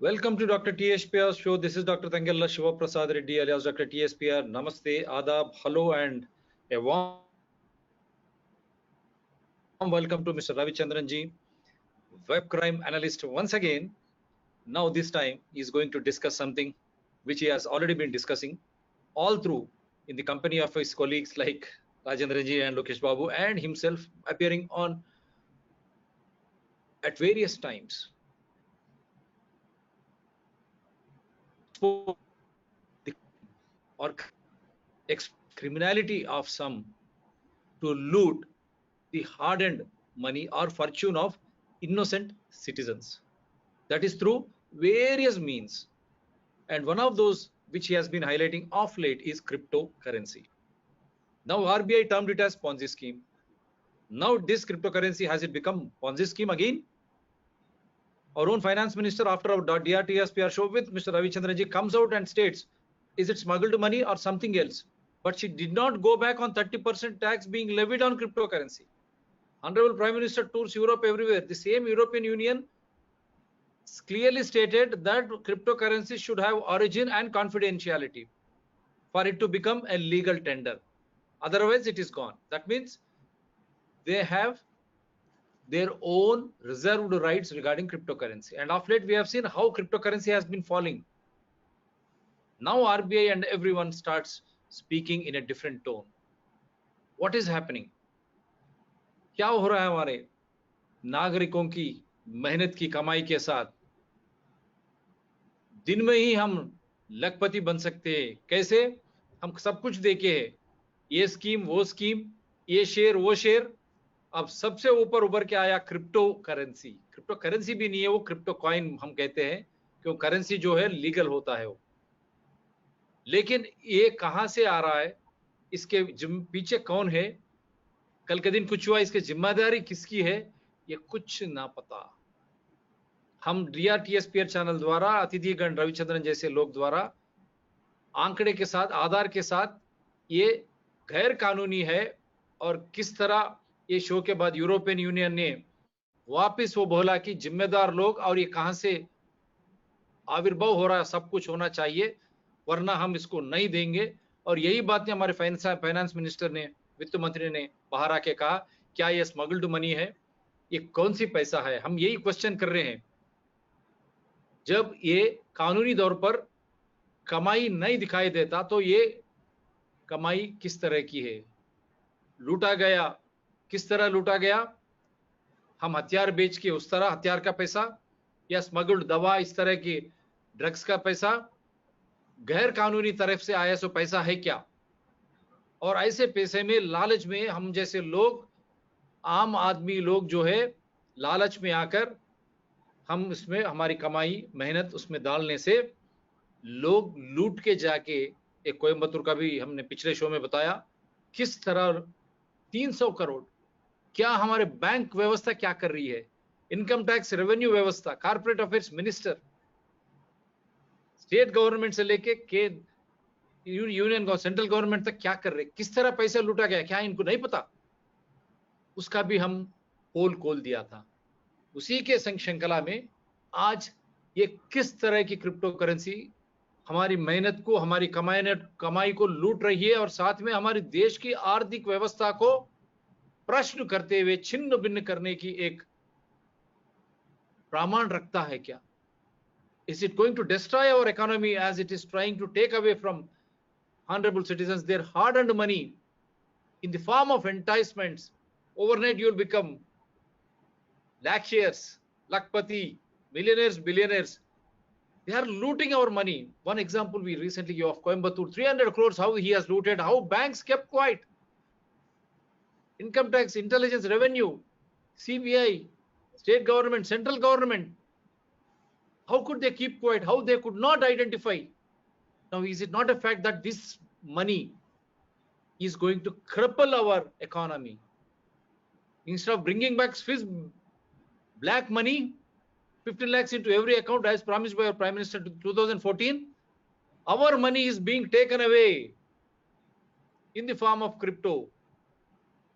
Welcome to Dr. TSPR show. This is Dr. Tangella Shiva Prasad Reddy alias Dr. TSPR. Namaste, Adab, hello, and a warm welcome to Mr. Ravichandran ji, web crime analyst once again. Now this time he is going to discuss something which he has already been discussing all through in the company of his colleagues like Rajendran ji and Lokesh Babu, and himself appearing on at various times. Or criminality of some to loot the hard-earned money or fortune of innocent citizens. That is through various means. And one of those which he has been highlighting of late is cryptocurrency. Now RBI termed it as Ponzi scheme. Now this cryptocurrency, has it become Ponzi scheme again? Our own finance minister, after our DRTSPR show with Mr. Ravichandran ji, comes out and states, is it smuggled money or something else? But she did not go back on 30% tax being levied on cryptocurrency. Honorable Prime Minister tours Europe everywhere. The same European Union clearly stated that cryptocurrency should have origin and confidentiality for it to become a legal tender. Otherwise, it is gone. That means they have their own reserved rights regarding cryptocurrency. And of late, we have seen how cryptocurrency has been falling. Now RBI and everyone starts speaking in a different tone. What is happening? क्या हो रहा है हमारे नागरिकों की मेहनत की कमाई के साथ? दिन में ही हम लखपति बन सकते हैं। कैसे? हम सब कुछ देखे हैं, ये स्कीम वो स्कीम, ये शेयर वो शेयर। अब सबसे ऊपर उभर के आया क्रिप्टो करेंसी। क्रिप्टो करेंसी भी नहीं है, वो क्रिप्टो कॉइन हम कहते हैं, क्यों करेंसी जो है लीगल होता है वो। लेकिन ये कहां से आ रहा है, इसके पीछे कौन है, कल के दिन कुछ हुआ, इसकी जिम्मेदारी किसकी है, ये कुछ ना पता। हम DRTSPR चैनल द्वारा, अतिथिगण रविचंद्रन जैसे लोग द्वारा आंकड़े के साथ, आधार के साथ ये गैर कानूनी है और किस तरह ये शो के बाद यूरोपियन यूनियन ने वापस वो बोला कि जिम्मेदार लोग और ये कहां से आविर्भाव हो रहा है, सब कुछ होना चाहिए वरना हम इसको नहीं देंगे। और यही बातें हमारे फाइनेंस मिनिस्टर ने, वित्त मंत्री ने बाहर आके कहा, क्या ये स्मगल्ड मनी है, ये कौन सी पैसा है? हम यही क्वेश्चन कर रहे हैं। जब ये कानूनी तौर पर कमाई नहीं दिखाई देता तो ये कमाई किस तरह की है? लूटा गया, किस तरह लूटा गया? हम हथियार बेच के उस तरह हथियार का पैसा, या स्मगल्ड दवा, इस तरह की ड्रग्स का पैसा गैर कानूनी तरफ से आया सो पैसा है क्या? और ऐसे पैसे में, लालच में हम जैसे लोग, आम आदमी लोग जो है लालच में आकर हम इसमें हमारी कमाई मेहनत उसमें डालने से लोग लूट के जाके, एक कोयम्बतूर का भी हमने पिछले शो में बताया किस तरह 300 करोड़, क्या हमारे बैंक व्यवस्था क्या कर रही है, इनकम टैक्स रेवेन्यू व्यवस्था, corporate affairs minister, state government से लेके के यूनियन सेंट्रल गवर्नमेंट तक क्या कर रहे, किस तरह पैसा लूटा गया, क्या इनको नहीं पता? उसका भी हम पोल खोल दिया था। उसी के श्रृंखला में आज ये किस तरह की क्रिप्टो करेंसी हमारी मेहनत को, हमारी कमाई को लूट रही है और साथ में हमारे देश की आर्थिक व्यवस्था को प्रश्न करते हुए छिन्न भिन्न करने की एक प्रमाण रखता है क्या? Is it going to destroy our economy as it is trying to take away from honorable citizens their hard-earned money in the form of enticements? Overnight you will become lakhshares, lakpati, millionaires, billionaires. They are looting our money. One example we recently gave of Coimbatore, 300 crores, how he has looted, how banks kept quiet. Income tax, intelligence, revenue, CBI, state government, central government. How could they keep quiet? How they could not identify? Now, is it not a fact that this money is going to cripple our economy? Instead of bringing back Swiss black money, 15 lakhs into every account as promised by our Prime Minister in 2014, our money is being taken away in the form of crypto.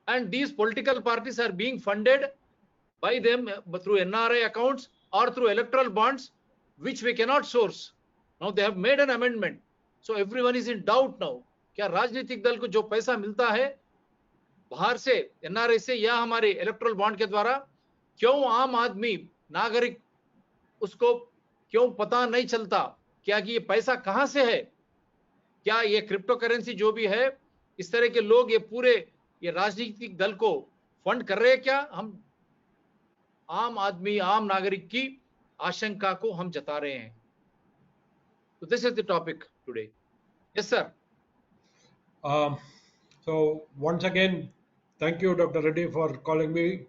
And these political parties are being funded by them through NRI accounts or through electoral bonds which we cannot source. Now they have made an amendment. So everyone is in doubt now. क्या राजनीतिक दल को जो पैसा मिलता है बाहर से, एनआरआई से या हमारे इलेक्ट्रल बॉन्ड के द्वारा, क्यों आम आदमी नागरिक उसको क्यों पता नहीं चलता? क्या कि ये पैसा कहां से है? क्या ये क्रिप्टो करेंसी जो भी है, इस तरह के लोग ये पूरे ये राजनीतिक दल को फंड कर रहे हैं क्या? हम आम आदमी, आम नागरिक की आशंका को हम जता रहे हैं. So this is the topic today. Yes, sir. So once again, thank you, Dr. Reddy, for calling me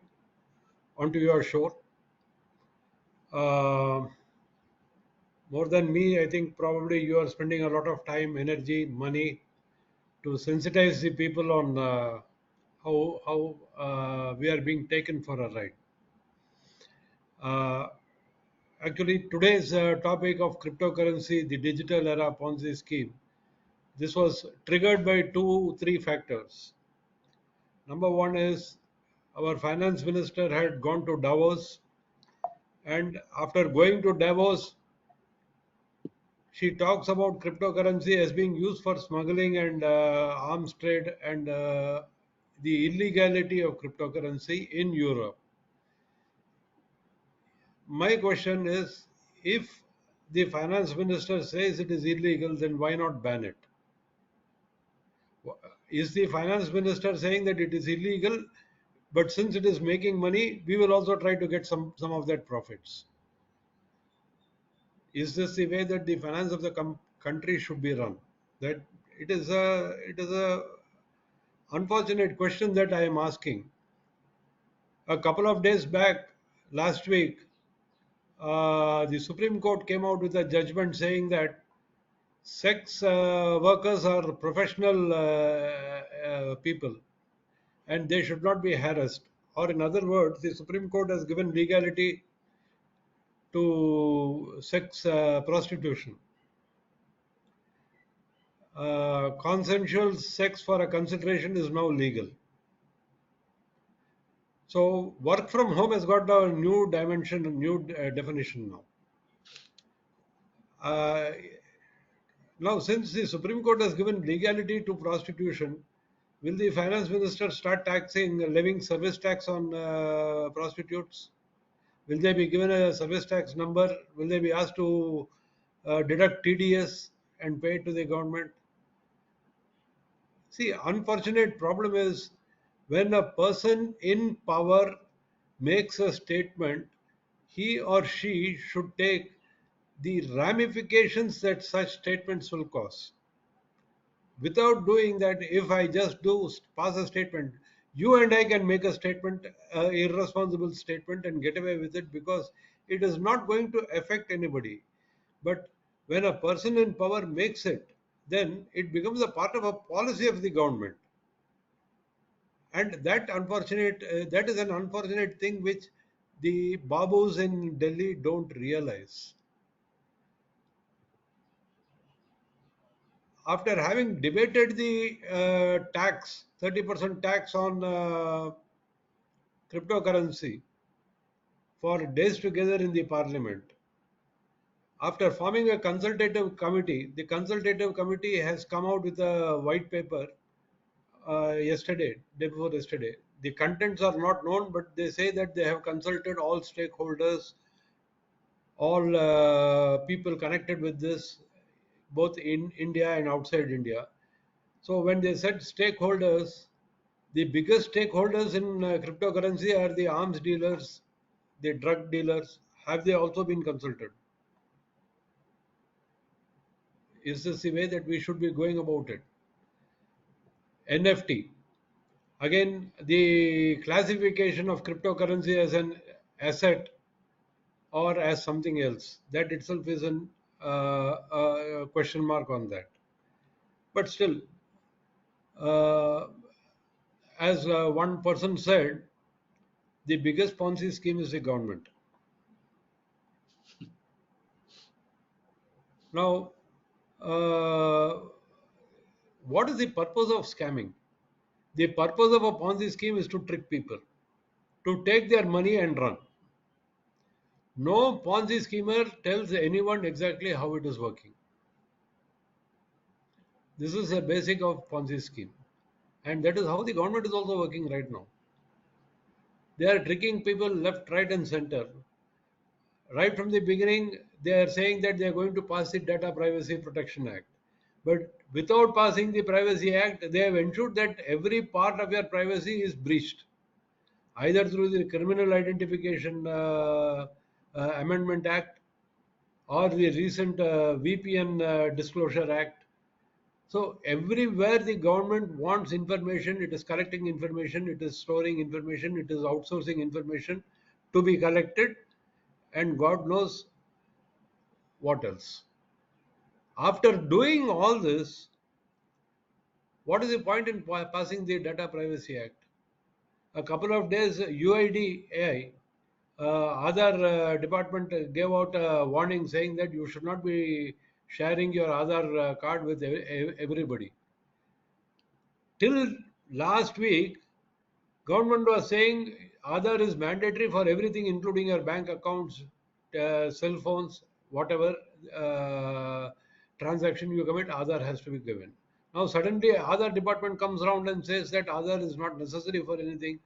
onto your show. More than me, I think probably you are spending a lot of time, energy, money to sensitize the people on how we are being taken for a ride. Actually, today's topic of cryptocurrency, the digital era Ponzi scheme, this was triggered by 2-3 factors. Number one is our finance minister had gone to Davos, and after going to Davos, she talks about cryptocurrency as being used for smuggling and arms trade and the illegality of cryptocurrency in Europe. My question is, if the finance minister says it is illegal, then why not ban it? Is the finance minister saying that it is illegal, but since it is making money, we will also try to get some of that profits? Is this the way that the finance of the country should be run? That it is a unfortunate question that I am asking. A couple of days back, last week, the Supreme Court came out with a judgment saying that sex workers are professional people and they should not be harassed. Or in other words, the Supreme Court has given legality to sex prostitution. Consensual sex for a consideration is now legal. So work from home has got a new dimension, a new definition now. Now, since the Supreme Court has given legality to prostitution, will the finance minister start levying service tax on prostitutes? Will they be given a service tax number? Will they be asked to deduct TDS and pay it to the government? See, unfortunate problem is when a person in power makes a statement, he or she should take the ramifications that such statements will cause. Without doing that, if I just pass a statement, you and I can make a statement, irresponsible statement, and get away with it because it is not going to affect anybody. But when a person in power makes it, then it becomes a part of a policy of the government. And that is an unfortunate thing which the babus in Delhi don't realize. After having debated the 30% tax on cryptocurrency for days together in the parliament, after forming a consultative committee, the consultative committee has come out with a white paper day before yesterday. The contents are not known, but they say that they have consulted all stakeholders, all people connected with this, both in India and outside India. So when they said stakeholders, the biggest stakeholders in cryptocurrency are the arms dealers, the drug dealers. Have they also been consulted? Is this the way that we should be going about it? NFT. Again, the classification of cryptocurrency as an asset or as something else, that itself is a question mark on that. But still, as one person said, the biggest Ponzi scheme is the government. Now, what is the purpose of scamming? The purpose of a Ponzi scheme is to trick people, to take their money and run. No Ponzi schemer tells anyone exactly how it is working. This is the basic of Ponzi scheme. And that is how the government is also working right now. They are tricking people left, right, and center. Right from the beginning, they are saying that they are going to pass the Data Privacy Protection Act. But without passing the Privacy Act, they have ensured that every part of your privacy is breached, either through the Criminal Identification Amendment Act or the recent VPN Disclosure Act. So everywhere the government wants information, it is collecting information, it is storing information, it is outsourcing information to be collected, and God knows what else. After doing all this, what is the point in passing the Data Privacy Act? A couple of days, UID AI, Aadhaar department gave out a warning saying that you should not be sharing your Aadhaar card with everybody. Till last week, government was saying Aadhaar is mandatory for everything, including your bank accounts, cell phones, whatever transaction you commit, Aadhaar has to be given. Now suddenly Aadhaar department comes around and says that Aadhaar is not necessary for anything.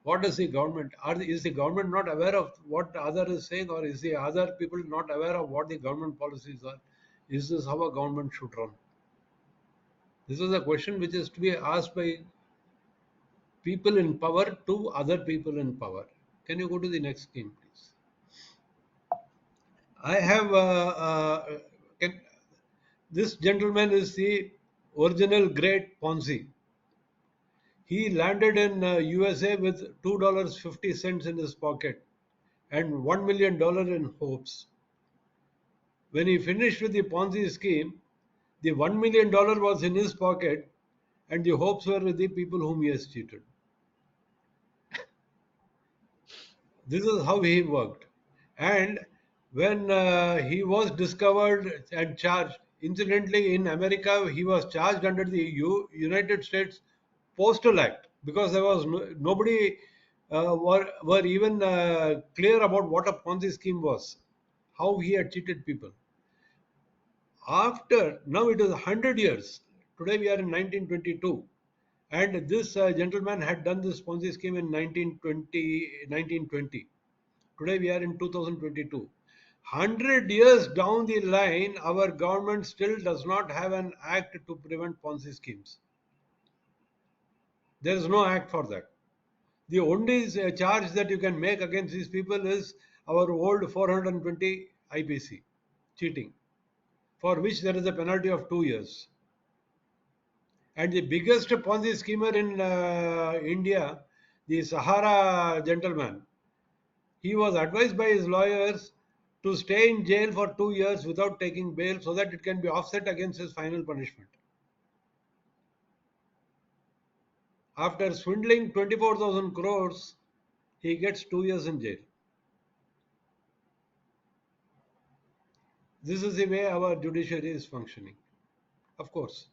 What does the government? Is the government not aware of what Aadhaar is saying, or is the Aadhaar people not aware of what the government policies are? Is this how a government should run? This is a question which is to be asked by people in power to other people in power. Can you go to the next scheme, please? I have can, this gentleman is the original great Ponzi. He landed in USA with $2.50 in his pocket and $1 million in hopes. When he finished with the Ponzi scheme, the $1 million was in his pocket and the hopes were with the people whom he has cheated. This is how he worked. And when he was discovered and charged, incidentally, in America, he was charged under the United States Postal Act because there was nobody were even clear about what a Ponzi scheme was, how he had cheated people. After now, it is 100 years. Today we are in 1922. And this gentleman had done this Ponzi scheme in 1920. Today we are in 2022. 100 years down the line, our government still does not have an act to prevent Ponzi schemes. There is no act for that. The only charge that you can make against these people is our old 420 IPC, cheating, for which there is a penalty of 2 years. And the biggest Ponzi schemer in India, the Sahara gentleman, he was advised by his lawyers to stay in jail for 2 years without taking bail so that it can be offset against his final punishment. After swindling 24,000 crores, he gets 2 years in jail. This is the way our judiciary is functioning. Of course,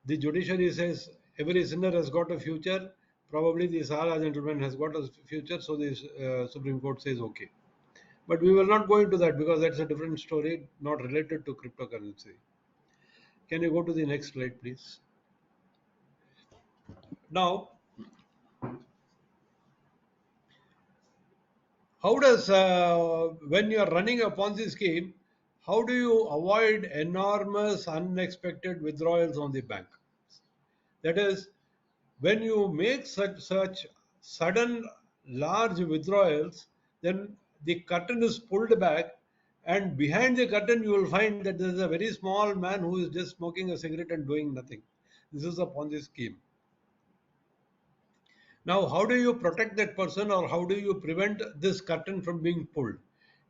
the judiciary says every sinner has got a future. Probably the Sahara gentleman has got a future, so the Supreme Court says okay. But we will not go into that because that's a different story, not related to cryptocurrency. Can you go to the next slide, please? Now, how does, when you are running a Ponzi scheme, how do you avoid enormous unexpected withdrawals on the bank? That is, when you make such sudden large withdrawals, then the curtain is pulled back, and behind the curtain you will find that there is a very small man who is just smoking a cigarette and doing nothing. This is a Ponzi scheme. Now, how do you protect that person, or how do you prevent this curtain from being pulled?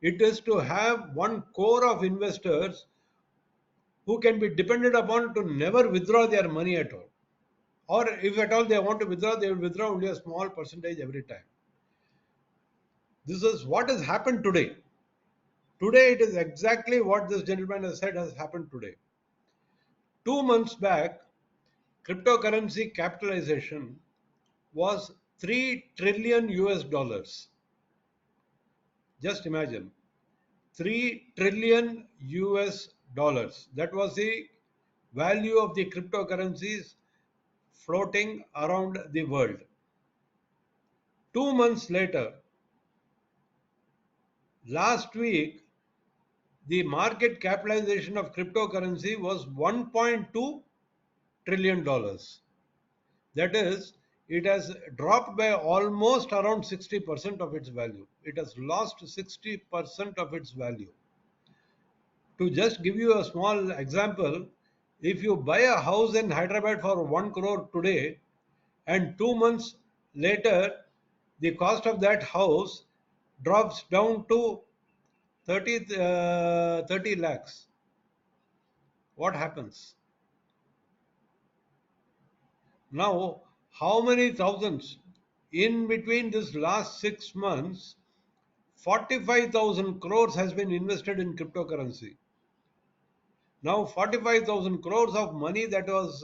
It is to have one core of investors who can be depended upon to never withdraw their money at all. Or if at all they want to withdraw, they will withdraw only a small percentage every time. This is what has happened today. Today, it is exactly what this gentleman has said has happened today. 2 months back, cryptocurrency capitalization was 3 trillion US dollars. Just imagine, 3 trillion US dollars. That was the value of the cryptocurrencies floating around the world. 2 months later, last week, the market capitalization of cryptocurrency was $1.2 trillion. That is, it has dropped by almost around 60% of its value. It has lost 60% of its value. To just give you a small example, if you buy a house in Hyderabad for 1 crore today, and 2 months later, the cost of that house drops down to 30 lakhs. What happens? Now, how many thousands? In between this last 6 months, 45,000 crores has been invested in cryptocurrency. Now, 45,000 crores of money that was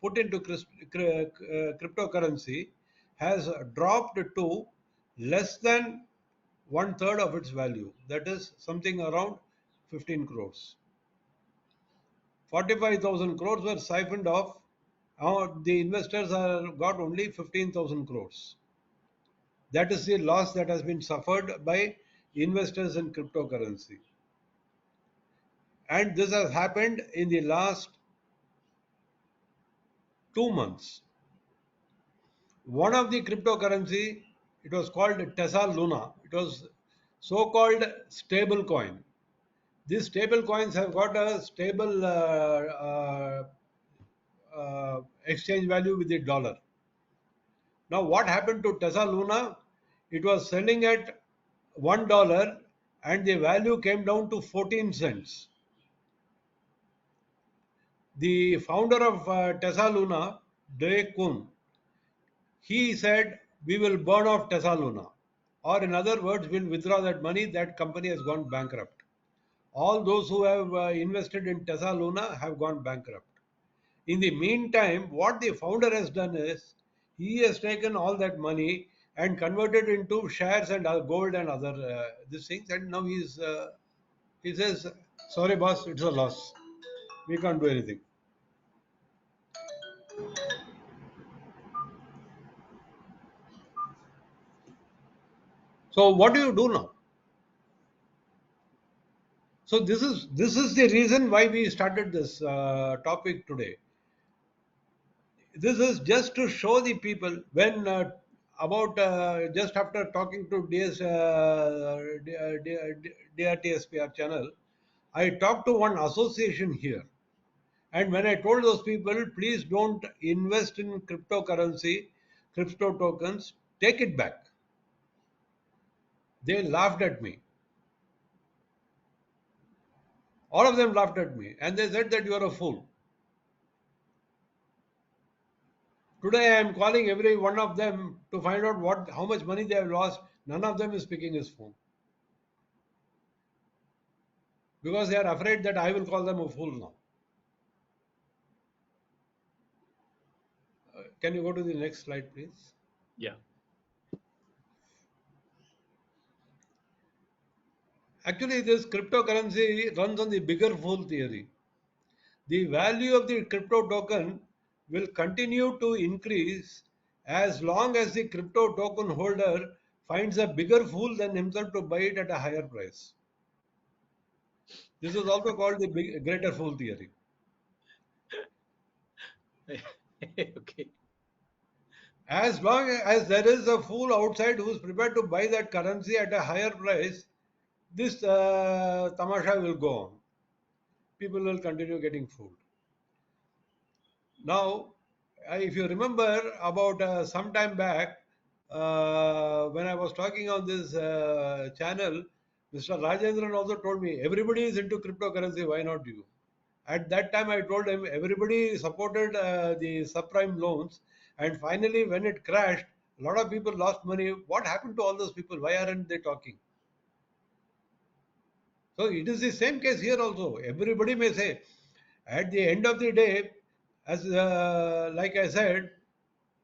put into cryptocurrency has dropped to less than one third of its value. That is something around 15 crores. 45,000 crores were siphoned off. The investors have got only 15,000 crores. That is the loss that has been suffered by investors in cryptocurrency. And this has happened in the last 2 months. One of the cryptocurrency, it was called Tesla Luna. It was so-called stable coin. These stable coins have got a stable exchange value with the dollar. Now, what happened to Tesla Luna? It was selling at $1 and the value came down to 14 cents. The founder of Tesla Luna, Dave Kuhn, he said, we will burn off Tesla Luna. Or in other words, we'll withdraw that money. That company has gone bankrupt. All those who have invested in Tesla Luna have gone bankrupt. In the meantime, what the founder has done is, he has taken all that money and converted into shares and gold and other these things, and now he says, sorry boss, it's a loss. We can't do anything. So what do you do now? So this is the reason why we started this topic today. This is just to show the people when about just after talking to DRTSPR channel, I talked to one association here, and when I told those people, please don't invest in cryptocurrency, crypto tokens, take it back. They laughed at me. All of them laughed at me, and they said that you are a fool. Today I am calling every one of them to find out how much money they have lost. None of them is picking his phone. Because they are afraid that I will call them a fool now. Can you go to the next slide, please? Yeah. Actually, this cryptocurrency runs on the bigger fool theory. The value of the crypto token will continue to increase as long as the crypto token holder finds a bigger fool than himself to buy it at a higher price. This is also called the greater fool theory. Okay. As long as there is a fool outside who is prepared to buy that currency at a higher price, this tamasha will go on. People will continue getting fooled. Now, if you remember about some time back, when I was talking on this channel, Mr. Rajendran also told me, everybody is into cryptocurrency, why not you? At that time, I told him everybody supported the subprime loans, and finally, when it crashed, a lot of people lost money. What happened to all those people? Why aren't they talking? So it is the same case here also. Everybody may say, at the end of the day, as like I said,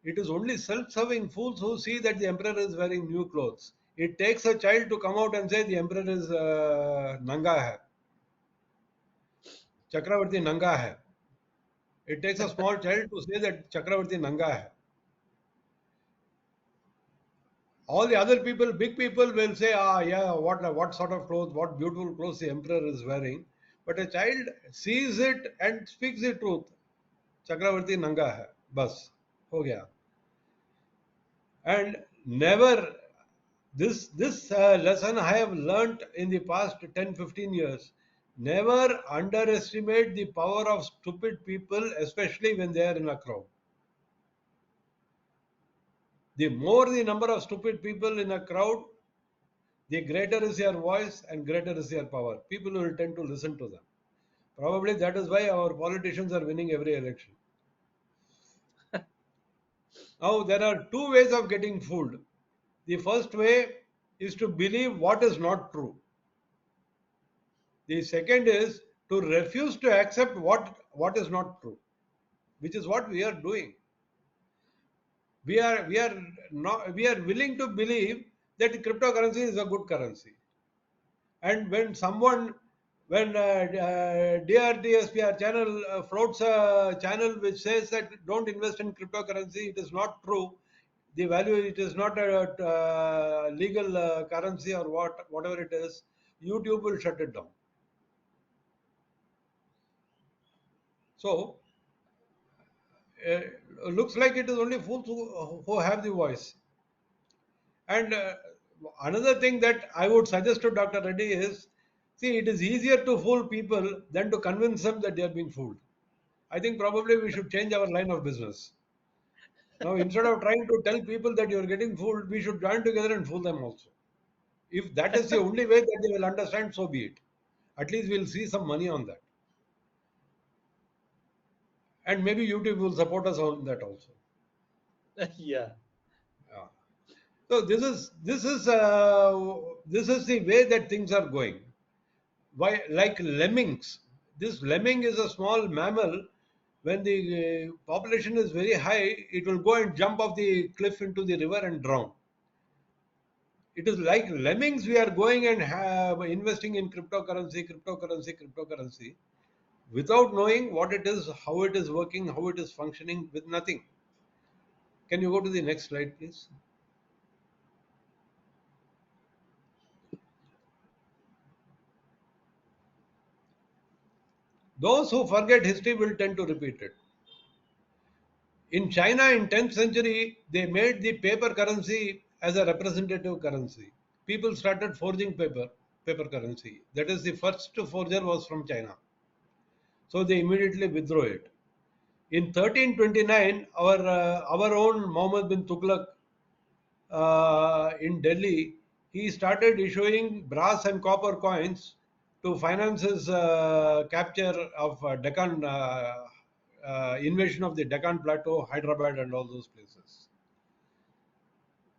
It is only self-serving fools who see that the emperor is wearing new clothes. It takes a child to come out and say the emperor is nanga hai. Chakravarti nanga hai. It takes a small child to say that Chakravarti nanga hai. All the other people, big people will say, yeah, what sort of clothes, what beautiful clothes the emperor is wearing. But a child sees it and speaks the truth. Chakravarti nanga hai. Bas. Ho gaya. And never, this lesson I have learnt in the past 10-15 years. Never underestimate the power of stupid people, especially when they are in a crowd. The more the number of stupid people in a crowd, the greater is your voice and greater is your power. People will tend to listen to them. Probably that is why our politicians are winning every election. Now, there are two ways of getting fooled. The first way is to believe what is not true. The second is to refuse to accept what is not true, which is what we are doing. We are willing to believe that cryptocurrency is a good currency. And when DRTSPR channel floats a channel which says that don't invest in cryptocurrency, it is not true. The value, it is not a legal currency or whatever it is. YouTube will shut it down. So looks like it is only fools who have the voice. And another thing that I would suggest to Dr. Reddy is, see, it is easier to fool people than to convince them that they are being fooled. I think probably we should change our line of business. Now, instead of trying to tell people that you are getting fooled, we should join together and fool them also. If that is the only way that they will understand, so be it. At least we'll see some money on that. And maybe YouTube will support us on that also. Yeah. Yeah. So this is the way that things are going. Why, like lemmings? This lemming is a small mammal. When the population is very high, it will go and jump off the cliff into the river and drown. It is like lemmings. We are going and investing in cryptocurrency, without knowing what it is, how it is working, how it is functioning, with nothing. Can you go to the next slide, please? Those who forget history will tend to repeat it. In China, in 10th century, they made the paper currency as a representative currency. People started forging paper currency. That is, the first forger was from China. So they immediately withdrew it. In 1329, our own Muhammad bin Tughlaq in Delhi, he started issuing brass and copper coins to finance his capture of Deccan, invasion of the Deccan Plateau, Hyderabad, and all those places.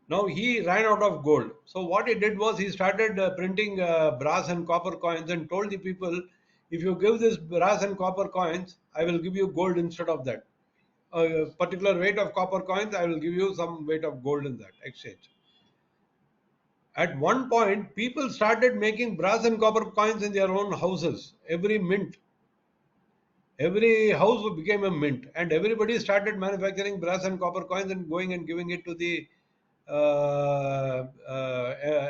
Now he ran out of gold. So what he did was he started printing brass and copper coins and told the people, if you give this brass and copper coins, I will give you gold instead of that. A particular weight of copper coins, I will give you some weight of gold in that exchange. At one point, people started making brass and copper coins in their own houses. Every house became a mint, and everybody started manufacturing brass and copper coins and going and giving it to the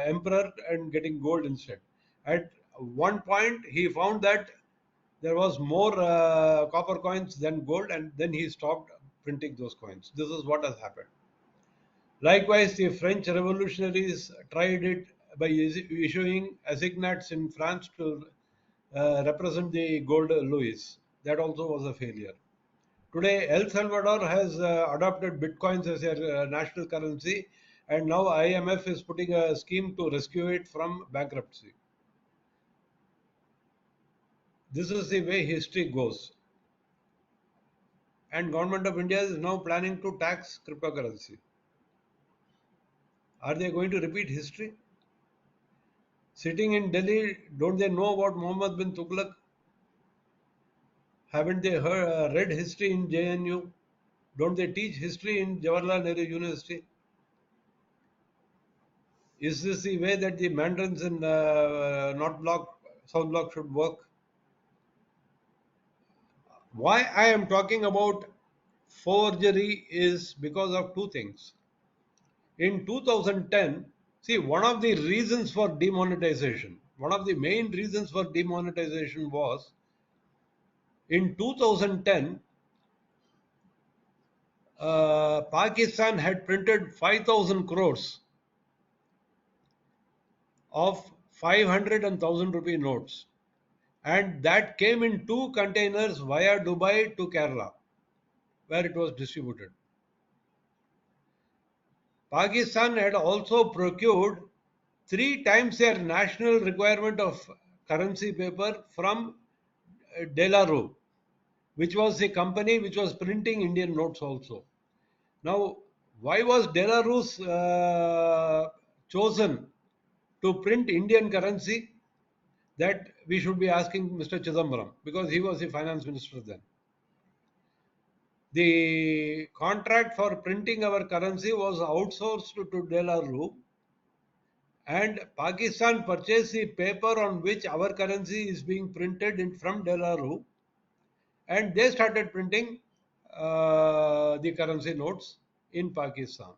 emperor and getting gold instead. At one point, he found that there was more copper coins than gold, and then he stopped printing those coins. This is what has happened. Likewise, the French revolutionaries tried it by issuing assignats in France to represent the gold louis. That also was a failure. Today, El Salvador has adopted bitcoins as their national currency, and now IMF is putting a scheme to rescue it from bankruptcy. This is the way history goes. And Government of India is now planning to tax cryptocurrency. Are they going to repeat history? Sitting in Delhi, don't they know about Muhammad bin Tughlaq? Haven't they read history in JNU? Don't they teach history in Jawaharlal Nehru University? Is this the way that the mandarins in North Block, South Block should work? Why I am talking about forgery is because of two things. In 2010, see, one of the reasons for demonetization, one of the main reasons for demonetization was in 2010, Pakistan had printed 5,000 crores of 500 and 1,000 rupee notes, and that came in two containers via Dubai to Kerala, where it was distributed. Pakistan had also procured three times their national requirement of currency paper from Delarue, which was the company which was printing Indian notes also. Now, why was Delarue chosen to print Indian currency? That we should be asking Mr. Chidambaram, because he was the finance minister then. The contract for printing our currency was outsourced to Delarue, and Pakistan purchased the paper on which our currency is being printed from Delarue, and they started printing the currency notes in Pakistan.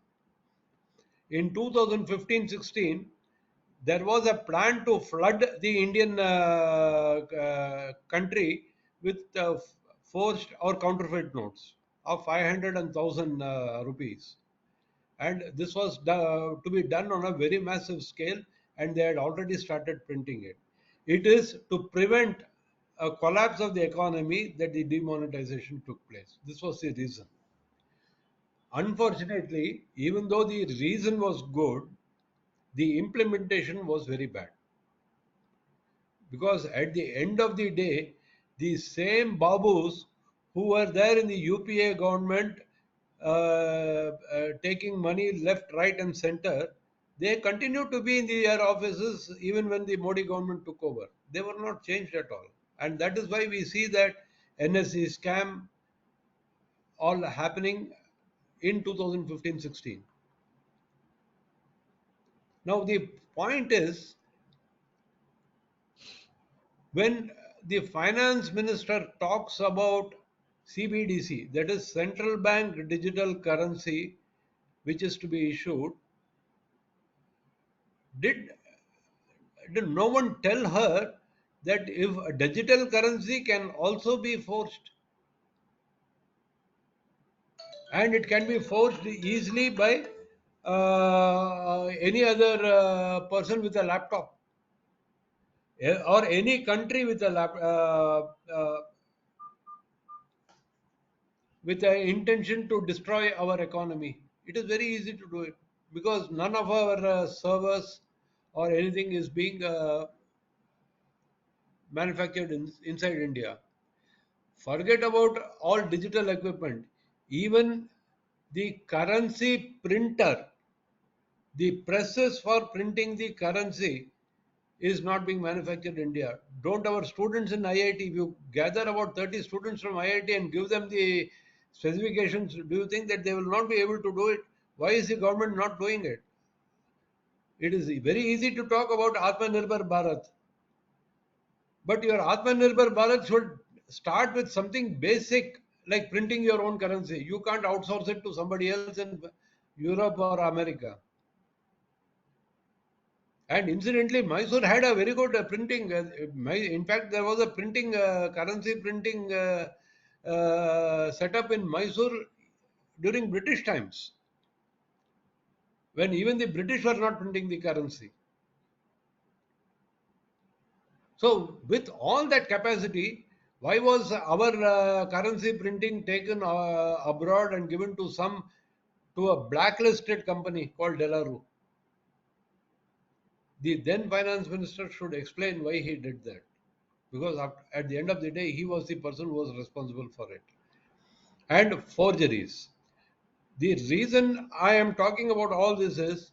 In 2015-16, there was a plan to flood the Indian country with forged or counterfeit notes of 500 and 1,000 rupees. And this was to be done on a very massive scale, and they had already started printing it. It is to prevent a collapse of the economy that the demonetization took place. This was the reason. Unfortunately, even though the reason was good, the implementation was very bad. Because at the end of the day, the same Babus who were there in the UPA government taking money left, right, and center, they continued to be in their offices even when the Modi government took over. They were not changed at all. And that is why we see that NSE scam all happening in 2015-16. Now, the point is, when the finance minister talks about CBDC, that is central bank digital currency, which is to be issued, did no one tell her that if a digital currency can also be forged, and it can be forged easily by any other person with a laptop, or any country with a with an intention to destroy our economy. It is very easy to do it, because none of our servers or anything is being manufactured inside India. Forget about all digital equipment. Even the currency printer, the presses for printing the currency, is not being manufactured in India. Don't our students in IIT, if you gather about 30 students from IIT and give them the specifications, do you think that they will not be able to do it? Why is the government not doing it? It is very easy to talk about Atmanirbhar Bharat, but your Atmanirbhar Bharat should start with something basic like printing your own currency. You can't outsource it to somebody else in Europe or America. And incidentally, Mysore had a very good printing. In fact, there was a printing currency printing setup in Mysore during British times, when even the British were not printing the currency. So, with all that capacity, why was our currency printing taken abroad and given to a blacklisted company called Delarue? The then finance minister should explain why he did that, because at the end of the day, he was the person who was responsible for it. And forgeries. The reason I am talking about all this is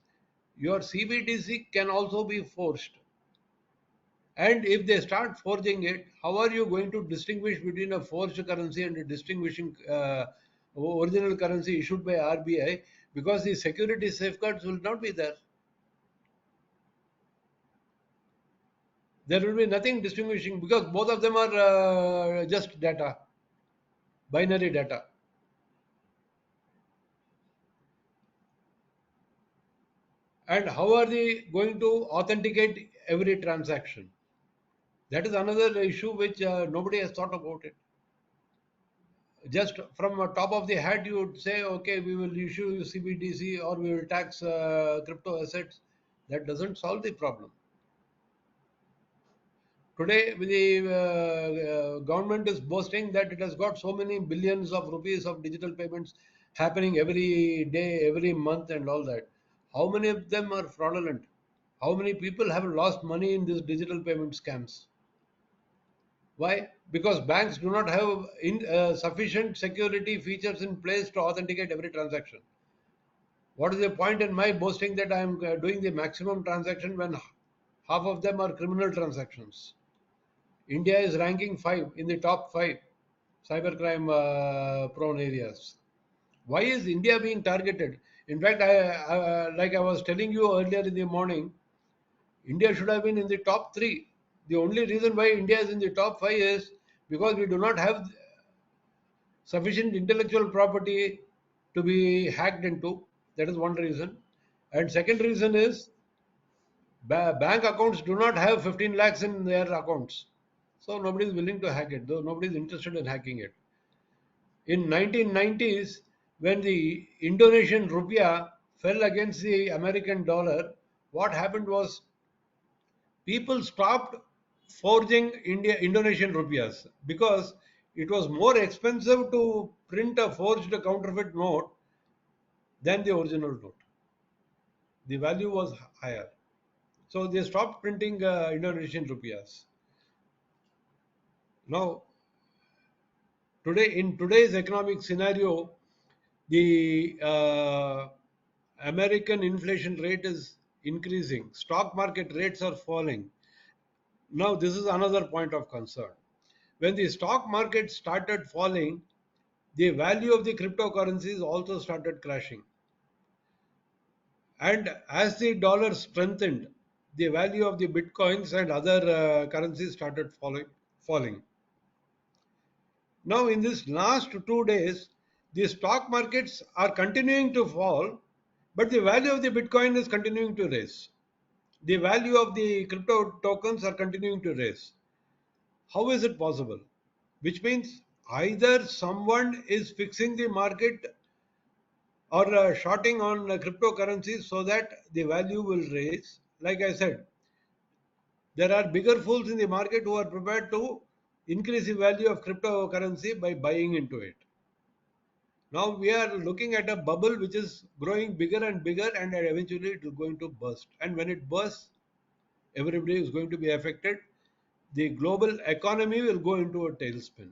your CBDC can also be forged. And if they start forging it, how are you going to distinguish between a forged currency and a distinguishing original currency issued by RBI, because the security safeguards will not be there. There will be nothing distinguishing, because both of them are just data, binary data. And how are they going to authenticate every transaction? That is another issue which nobody has thought about it. Just from the top of the hat, you would say, okay, we will issue CBDC or we will tax crypto assets. That doesn't solve the problem. Today, the government is boasting that it has got so many billions of rupees of digital payments happening every day, every month, and all that. How many of them are fraudulent? How many people have lost money in these digital payment scams? Why? Because banks do not have sufficient security features in place to authenticate every transaction. What is the point in my boasting that I am doing the maximum transaction when half of them are criminal transactions? India is ranking 5 in the top 5 cybercrime prone areas. Why is India being targeted? In fact, like I was telling you earlier in the morning, India should have been in the top 3. The only reason why India is in the top 5 is because we do not have sufficient intellectual property to be hacked into. That is one reason. And second reason is bank accounts do not have 15 lakhs in their accounts. So nobody is willing to hack it, though nobody is interested in hacking it. In 1990s, when the Indonesian rupiah fell against the American dollar, what happened was people stopped forging Indonesian rupiahs because it was more expensive to print a forged counterfeit note than the original note. The value was higher. So they stopped printing Indonesian rupiahs. Now, in today's economic scenario, the American inflation rate is increasing. Stock market rates are falling. Now, this is another point of concern. When the stock market started falling, the value of the cryptocurrencies also started crashing. And as the dollar strengthened, the value of the bitcoins and other currencies started falling. Now, in this last 2 days, the stock markets are continuing to fall, but the value of the bitcoin is continuing to rise. The value of the crypto tokens are continuing to rise. How is it possible? Which means either someone is fixing the market or shorting on cryptocurrencies so that the value will raise. Like I said, there are bigger fools in the market who are prepared to increase the value of cryptocurrency by buying into it. Now we are looking at a bubble which is growing bigger and bigger, and eventually it is going to burst. And when it bursts, everybody is going to be affected. The global economy will go into a tailspin.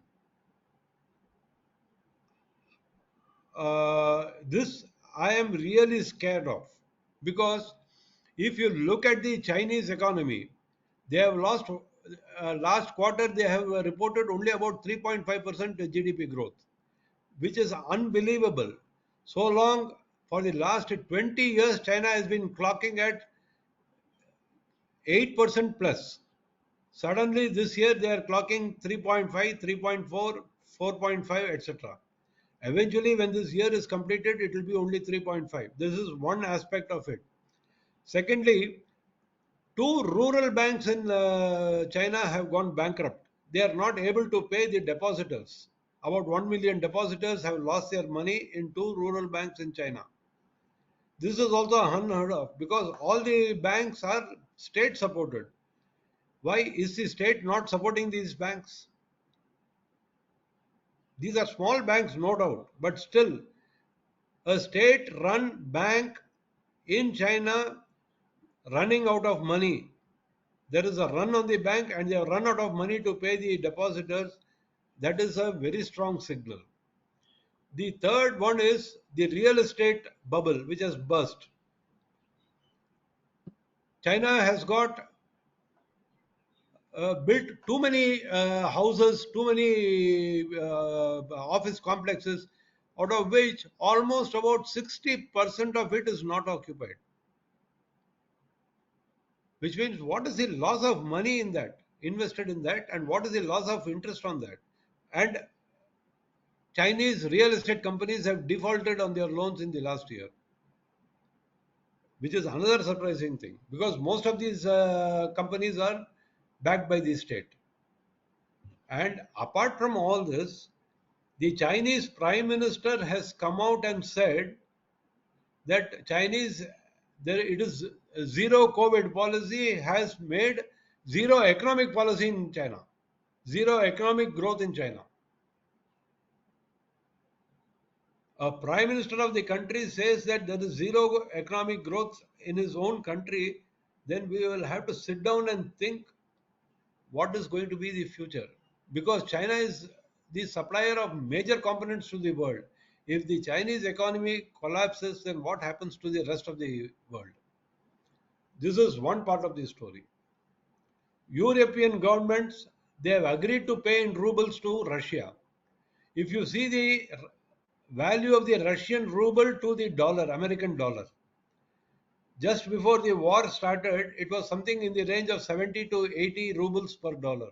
This I am really scared of, because if you look at the Chinese economy, they have lost last quarter they have reported only about 3.5% GDP growth, which is unbelievable. So long, for the last 20 years, China has been clocking at 8% plus. Suddenly this year they are clocking 3.5, 3.4, 4.5, etc. Eventually, when this year is completed, it will be only 3.5. This is one aspect of it. Secondly, two rural banks in China have gone bankrupt. They are not able to pay the depositors. About 1 million depositors have lost their money in two rural banks in China. This is also unheard of, because all the banks are state supported. Why is the state not supporting these banks? These are small banks, no doubt, but still, a state run bank in China running out of money. There is a run on the bank and they have run out of money to pay the depositors. That is a very strong signal. The third one is the real estate bubble which has burst. China has got built too many houses, too many office complexes out of which almost about 60% of it is not occupied. Which means, what is the loss of money in that, invested in that, and what is the loss of interest on that? And Chinese real estate companies have defaulted on their loans in the last year, which is another surprising thing, because most of these companies are backed by the state. And apart from all this, the Chinese Prime Minister has come out and said that it is zero COVID policy has made zero economic policy in China, zero economic growth in China. A Prime Minister of the country says that there is zero economic growth in his own country, then we will have to sit down and think what is going to be the future. Because China is the supplier of major components to the world. If the Chinese economy collapses, then what happens to the rest of the world? This is one part of the story. European governments, they have agreed to pay in rubles to Russia. If you see the value of the Russian ruble to the dollar, American dollar, just before the war started, it was something in the range of 70 to 80 rubles per dollar.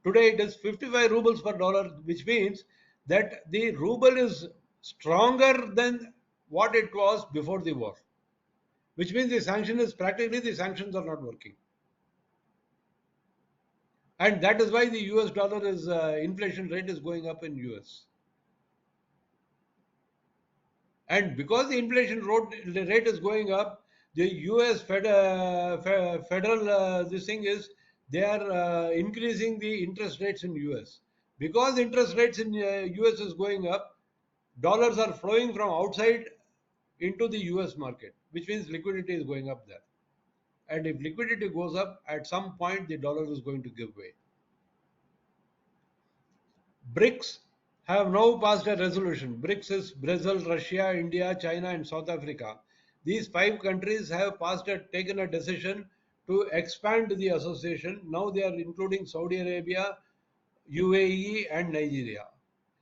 Today it is 55 rubles per dollar, which means that the ruble is stronger than what it was before the war. Which means the sanctions are not working. And that is why the US dollar inflation rate is going up in US. And because the inflation rate is going up, the US federal this thing is, they are increasing the interest rates in US. Because interest rates in US is going up, dollars are flowing from outside into the US market, which means liquidity is going up there. And if liquidity goes up, at some point the dollar is going to give way. BRICS have now passed a resolution. BRICS is Brazil, Russia, India, China, and South Africa. These 5 countries have taken a decision to expand the association. Now they are including Saudi Arabia, UAE, and Nigeria.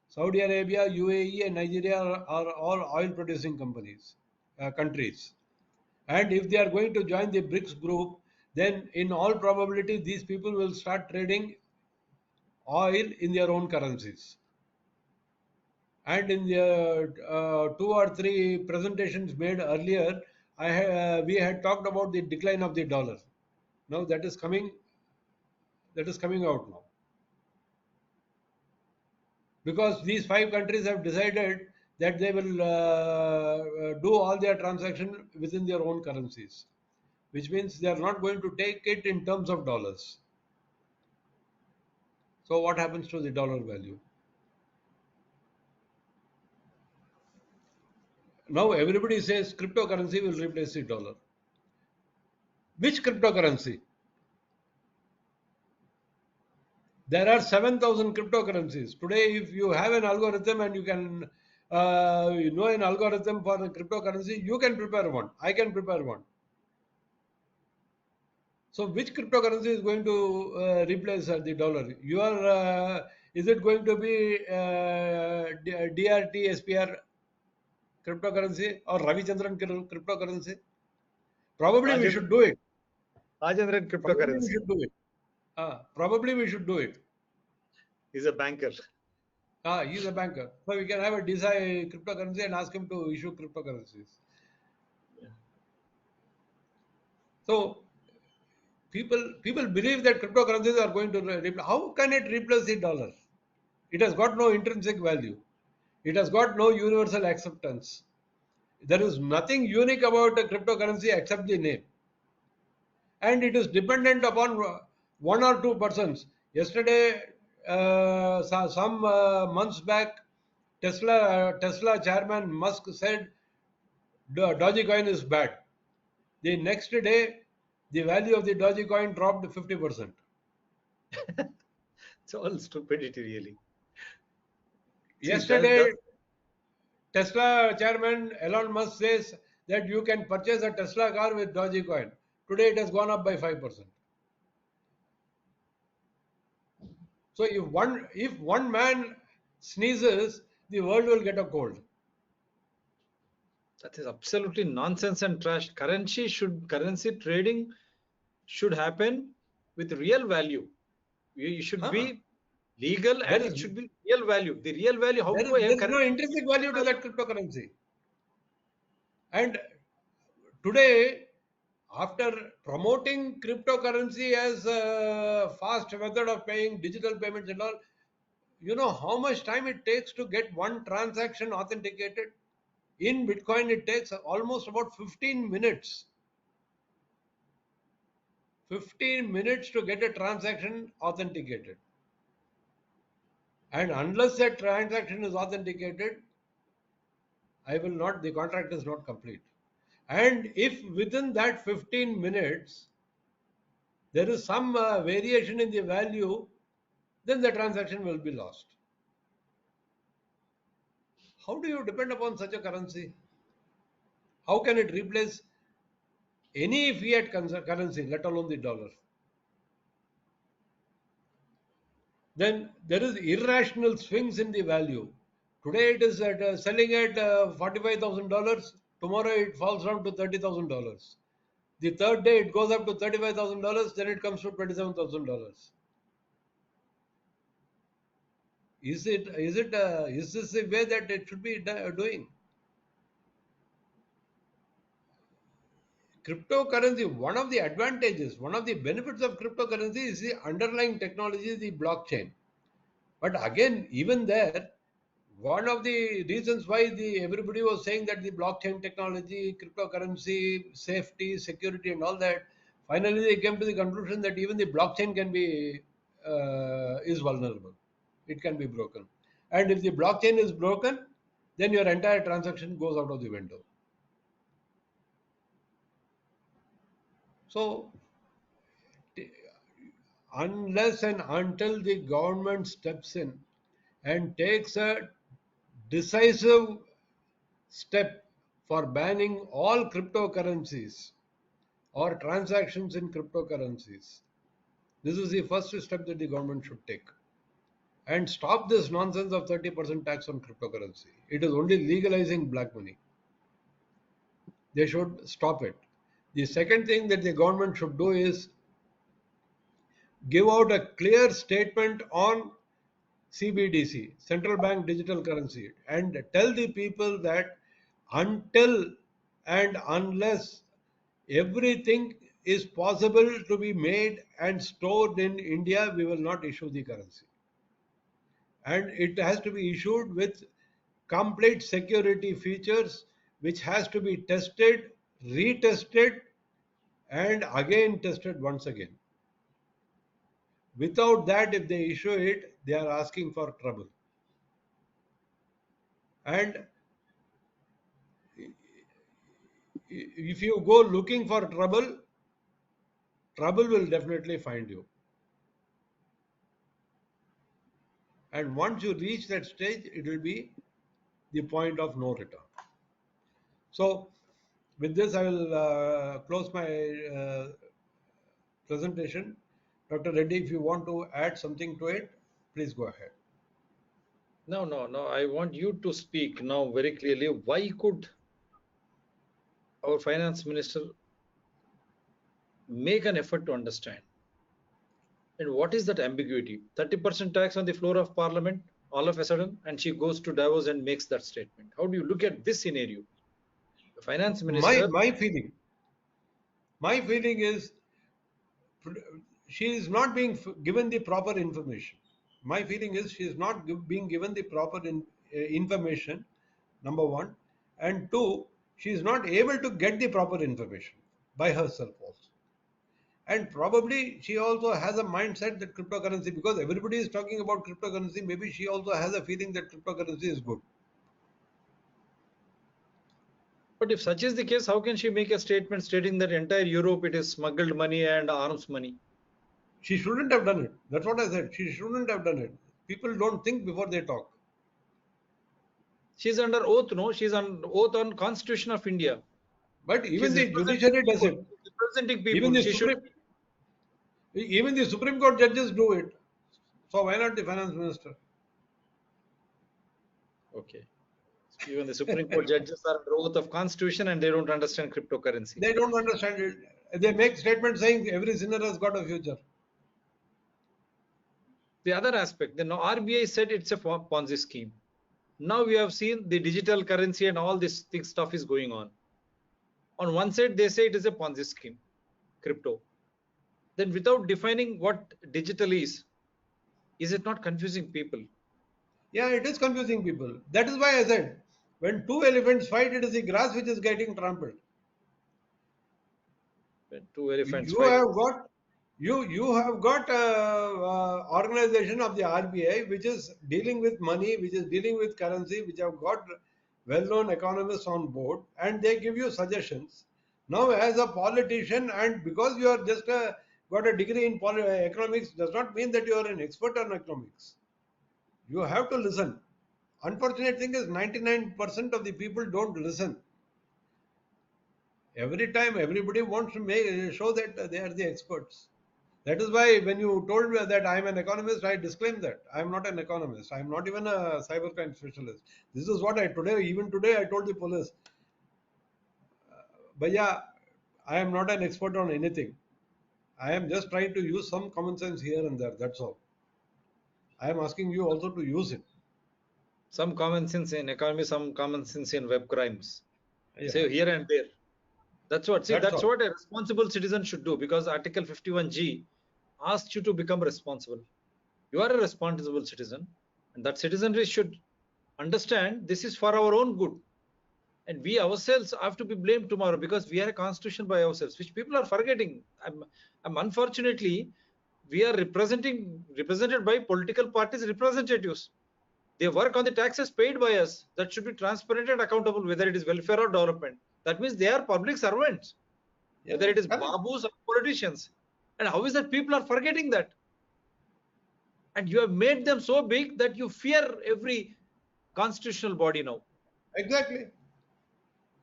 Saudi Arabia, UAE, and Nigeria are all oil-producing countries. And if they are going to join the BRICS group, then in all probability these people will start trading oil in their own currencies. And in the 2 or 3 presentations made earlier, we had talked about the decline of the dollar. Now that is coming out now. Because these 5 countries have decided that they will do all their transactions within their own currencies, which means they are not going to take it in terms of dollars. So what happens to the dollar value? Now everybody says cryptocurrency will replace the dollar. Which cryptocurrency? There are 7,000 cryptocurrencies. Today, if you have an algorithm and you can know an algorithm for a cryptocurrency, you can prepare one. I can prepare one. So which cryptocurrency is going to replace the dollar? Is it going to be DRT, SPR cryptocurrency or Ravichandran cryptocurrency? Probably we should do it. Rajendran Probably we cryptocurrency. should do it. Probably we should do it. He's a banker. He's a banker. So we can have a DeSci cryptocurrency and ask him to issue cryptocurrencies. Yeah. So people believe that cryptocurrencies are going to replace. How can it replace the dollar? It has got no intrinsic value. It has got no universal acceptance. There is nothing unique about a cryptocurrency except the name. And it is dependent upon 1 or 2 persons. Yesterday, some months back, Tesla chairman Musk said Dogecoin is bad. The next day, the value of the Dogecoin dropped 50%. It's all stupidity, really. Yesterday, Tesla chairman Elon Musk says that you can purchase a Tesla car with Dogecoin. Today, it has gone up by 5%. So if one man sneezes, the world will get a cold. That is absolutely nonsense and trash. Currency trading should happen with real value. You should be legal and it should be real value. The real value, how there is no intrinsic value to that cryptocurrency. And today, after promoting cryptocurrency as a fast method of paying, digital payments and all, you know how much time it takes to get one transaction authenticated? In Bitcoin, it takes almost about 15 minutes. 15 minutes to get a transaction authenticated. And unless that transaction is authenticated, the contract is not complete. And if within that 15 minutes, there is some variation in the value, then the transaction will be lost. How do you depend upon such a currency? How can it replace any fiat currency, let alone the dollar? Then there is irrational swings in the value. Today it is selling at $45,000. Tomorrow it falls down to $30,000. The third day it goes up to $35,000. Then it comes to $27,000. Is this the way that it should be doing? Cryptocurrency, one of the advantages, one of the benefits of cryptocurrency is the underlying technology, the blockchain. But again, even there, one of the reasons why everybody was saying that the blockchain technology, cryptocurrency, safety, security, and all that, finally they came to the conclusion that even the blockchain can be is vulnerable. It can be broken, and if the blockchain is broken, then your entire transaction goes out of the window. So, unless and until the government steps in and takes a decisive step for banning all cryptocurrencies or transactions in cryptocurrencies, this is the first step that the government should take. And stop this nonsense of 30% tax on cryptocurrency. It is only legalizing black money. They should stop it. The second thing that the government should do is give out a clear statement on CBDC, central bank digital currency, and tell the people that until and unless everything is possible to be made and stored in India, we will not issue the currency. And it has to be issued with complete security features, which has to be tested, retested, and again tested once again. Without that, if they issue it, they are asking for trouble. And if you go looking for trouble, trouble will definitely find you. And once you reach that stage, it will be the point of no return. So, with this, I will close my presentation. Dr. Reddy, if you want to add something to it, please go ahead. No. I want you to speak now very clearly. Why could our finance minister make an effort to understand? And what is that ambiguity? 30% tax on the floor of parliament all of a sudden, and she goes to Davos and makes that statement. How do you look at this scenario? The finance minister. My feeling is she is not being given the proper information. My feeling is she is not being given the proper information, number one. And two, she is not able to get the proper information by herself also. And probably she also has a mindset that cryptocurrency, because everybody is talking about cryptocurrency, maybe she also has a feeling that cryptocurrency is good. But if such is the case, how can she make a statement stating that entire Europe it is smuggled money and arms money? She shouldn't have done it. That's what I said. She shouldn't have done it. People don't think before they talk. She's under oath, no? She's on oath on Constitution of India. But even the judiciary does it. Representing people. Even the Supreme Court judges do it. So why not the finance minister? Okay. So even the Supreme Court judges are under oath of Constitution and they don't understand cryptocurrency. They don't understand it. They make statements saying every sinner has got a future. The other aspect, the RBI said it's a Ponzi scheme. Now we have seen the digital currency and all this stuff is going on. On one side, they say it is a Ponzi scheme, crypto. Then without defining what digital is it not confusing people? Yeah, it is confusing people. That is why I said, when two elephants fight, it is the grass which is getting trampled. When two elephants You fight. have got a organization of the RBI which is dealing with money, which is dealing with currency, which have got well-known economists on board, and they give you suggestions. Now, as a politician, and because you are just got a degree in economics, does not mean that you are an expert on economics. You have to listen. Unfortunate thing is 99% of the people don't listen. Every time everybody wants to show that they are the experts. That is why when you told me that I am an economist, I disclaimed that. I am not an economist. I am not even a cybercrime specialist. This is what even today I told the police. But yeah, I am not an expert on anything. I am just trying to use some common sense here and there. That's all. I am asking you also to use it. Some common sense in economy, some common sense in web crimes. Yeah. Say here and there. That's what. See, that's all. what a responsible citizen should do, because Article 51G asks you to become responsible. You are a responsible citizen, and that citizenry should understand this is for our own good. And we ourselves have to be blamed tomorrow because we are a constitution by ourselves, which people are forgetting. Unfortunately, we are represented by political parties representatives. They work on the taxes paid by us. That should be transparent and accountable, whether it is welfare or development. That means they are public servants, whether it is babus or politicians. And how is that people are forgetting that? And you have made them so big that you fear every constitutional body now. Exactly.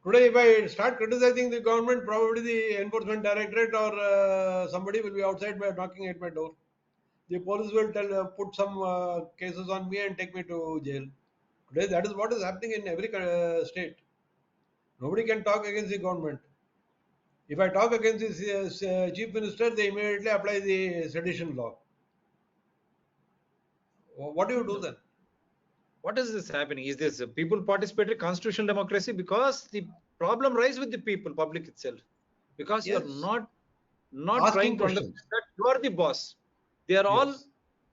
Today, if I start criticizing the government, probably the enforcement directorate or somebody will be outside by knocking at my door. The police will put some cases on me and take me to jail. Today, that is what is happening in every state. Nobody can talk against the government. If I talk against the chief minister, they immediately apply the sedition law. What do you do then? What is this happening? Is this people participatory constitutional democracy? Because the problem lies with the people, public itself. Because you are not trying to understand that you are the boss. They are all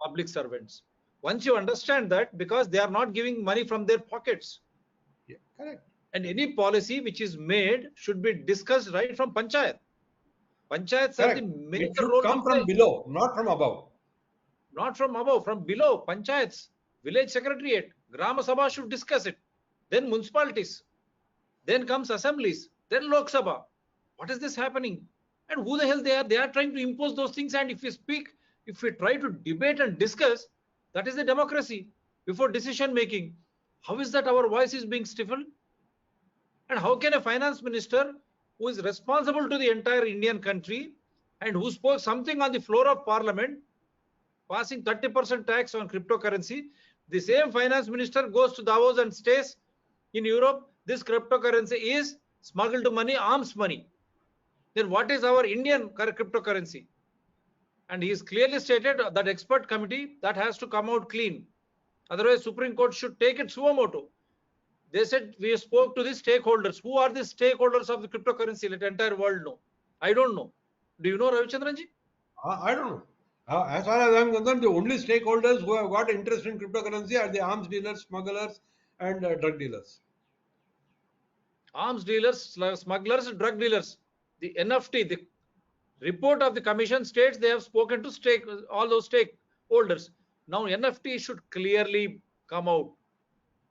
public servants. Once you understand that, because they are not giving money from their pockets. Yeah, correct. And any policy which is made should be discussed right from panchayat. Panchayats are the major It should role come from below, not from above. Not from above, from below. Panchayats, village secretariat, Grama Sabha should discuss it. Then municipalities. Then comes assemblies. Then Lok Sabha. What is this happening? And who the hell they are? They are trying to impose those things. And if we try to debate and discuss, that is the democracy before decision making. How is that our voice is being stifled? And how can a finance minister who is responsible to the entire Indian country and who spoke something on the floor of parliament, passing 30% tax on cryptocurrency, the same finance minister goes to Davos and states in Europe, this cryptocurrency is smuggled money, arms money. Then what is our Indian cryptocurrency? And he is clearly stated that expert committee that has to come out clean. Otherwise, Supreme Court should take it suo motu. They said we spoke to the stakeholders. Who are the stakeholders of the cryptocurrency? Let the entire world know. I don't know. Do you know, Ravichandran ji? I don't know. As far as I am concerned, the only stakeholders who have got interest in cryptocurrency are the arms dealers, smugglers, and drug dealers. Arms dealers, smugglers, drug dealers. The NFT, the report of the commission states they have spoken to all those stakeholders. Now NFT should clearly come out.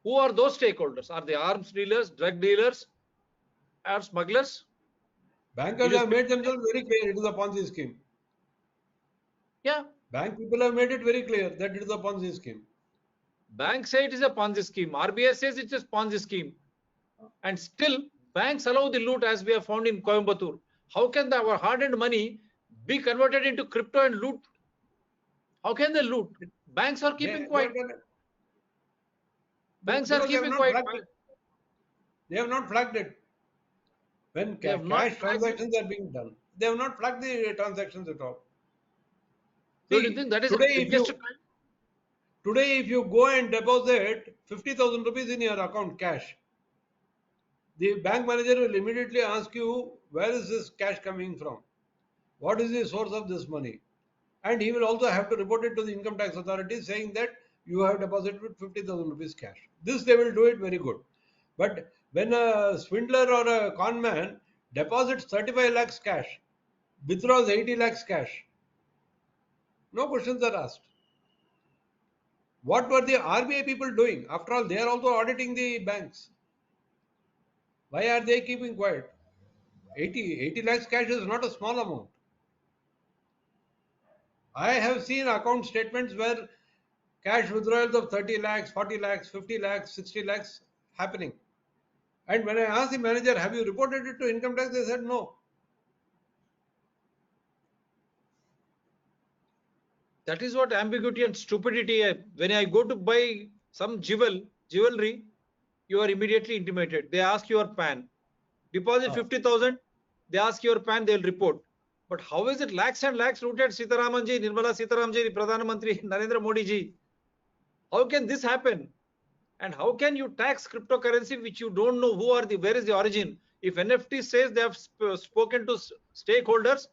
Who are those stakeholders? Are they arms dealers, drug dealers, or smugglers? Bankers have made themselves very clear. It is a Ponzi scheme. Yeah. Bank people have made it very clear that it is a Ponzi scheme. Bank say it is a Ponzi scheme. RBI says it is a Ponzi scheme. And still, banks allow the loot, as we have found in Coimbatore. How can our hard-earned money be converted into crypto and loot? How can they loot? Banks are keeping quiet. Banks are Because keeping quiet. They have not flagged it. When They have not cash flagged it. transactions are being done, they have not flagged the transactions at all. Don't you See, think that is the today biggest if you go and deposit 50,000 rupees in your account cash, the bank manager will immediately ask you, where is this cash coming from? What is the source of this money? And he will also have to report it to the income tax authority saying that you have deposited 50,000 rupees cash. This they will do it very good. But when a swindler or a con man deposits 35 lakhs cash, withdraws 80 lakhs cash, no questions are asked. What were the RBI people doing? After all, they are also auditing the banks. Why are they keeping quiet? 80 lakhs cash is not a small amount. I have seen account statements where cash withdrawals of 30 lakhs, 40 lakhs, 50 lakhs, 60 lakhs happening. And when I asked the manager, have you reported it to income tax? They said no. That is what ambiguity and stupidity. When I go to buy some jewelry, you are immediately intimated. They ask your PAN. Deposit 50,000. They ask your PAN. They'll report. But how is it lakhs and lakhs rooted? Sitaraman ji, Nirmala Sitaram ji, Pradhan Mantri Narendra Modi ji. How can this happen? And how can you tax cryptocurrency which you don't know where is the origin? If NFT says they have spoken to stakeholders,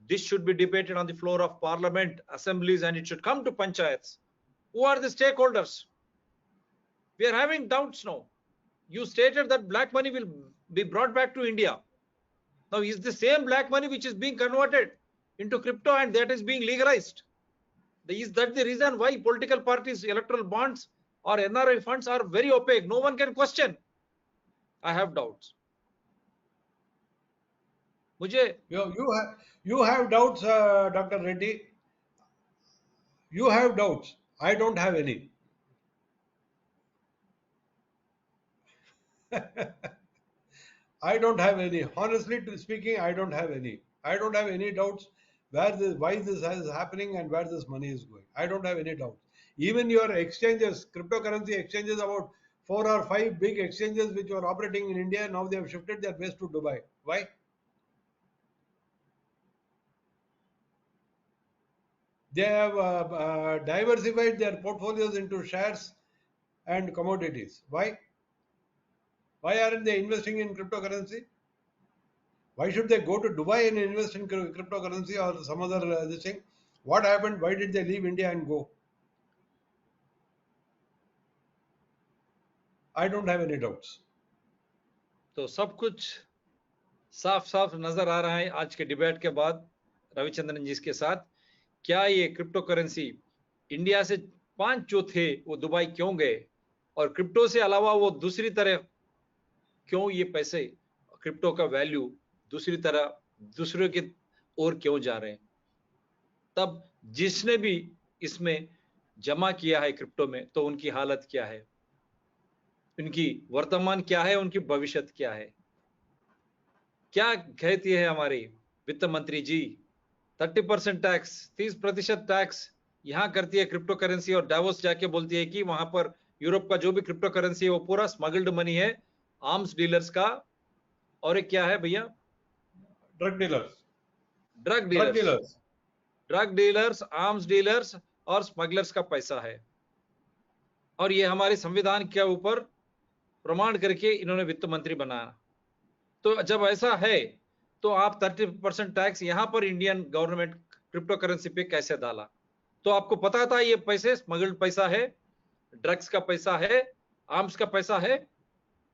this should be debated on the floor of parliament, assemblies, and it should come to panchayats. Who are the stakeholders? We are having doubts now. You stated that black money will be brought back to India. Now, is the same black money which is being converted into crypto and that is being legalized? Is that the reason why political parties, electoral bonds, or NRI funds are very opaque? No one can question. I have doubts. You have doubts, Dr. Reddy. You have doubts. I don't have any. I don't have any. Honestly speaking, I don't have any. I don't have any doubts why this is happening and where this money is going. I don't have any doubts. Even your exchanges, cryptocurrency exchanges, about 4 or 5 big exchanges which were operating in India, now they have shifted their base to Dubai. Why? They have diversified their portfolios into shares and commodities. Why? Why aren't they investing in cryptocurrency? Why should they go to Dubai and invest in cryptocurrency or some other this thing? What happened? Why did they leave India and go? I don't have any doubts. तो सब कुछ साफ साफ नजर आ रहा है आज के डिबेट के बाद रविचंद्रन जी के साथ। क्या ये क्रिप्टो करेंसी इंडिया से 5 जो थे वो दुबई क्यों गए, और क्रिप्टो से अलावा वो दूसरी तरह क्यों ये पैसे क्रिप्टो का वैल्यू दूसरी तरह दूसरे के ओर क्यों जा रहे हैं? तब जिसने भी इसमें जमा किया है क्रिप्टो में, तो उनकी हालत क्या है, उनकी वर्तमान क्या है, उनकी भविष्य क्या है? क्या कहती है हमारी वित्त मंत्री जी? 30% टैक्स, 30% टैक्स यहां करती है क्रिप्टो करेंसी, और डावोस जाके बोलती है कि वहां पर यूरोप का जो भी क्रिप्टो करेंसी है वो पूरा स्मगल्ड मनी है, आर्म्स डीलर्स का। और एक क्या है भैया? ड्रग डीलर्स, आर्म्स डीलर्स और स्मगलर्स का पैसा है। और ये हमारे संविधान के ऊपर प्रमाण करके इन्होंने वित्त मंत्री बनाया। तो जब ऐसा है तो आप 30% टैक्स यहां पर इंडियन गवर्नमेंट क्रिप्टो करेंसी पे कैसे डाला? तो आपको पता था ये पैसे स्मगल्ड पैसा है, ड्रग्स का पैसा है, आर्म्स का पैसा है?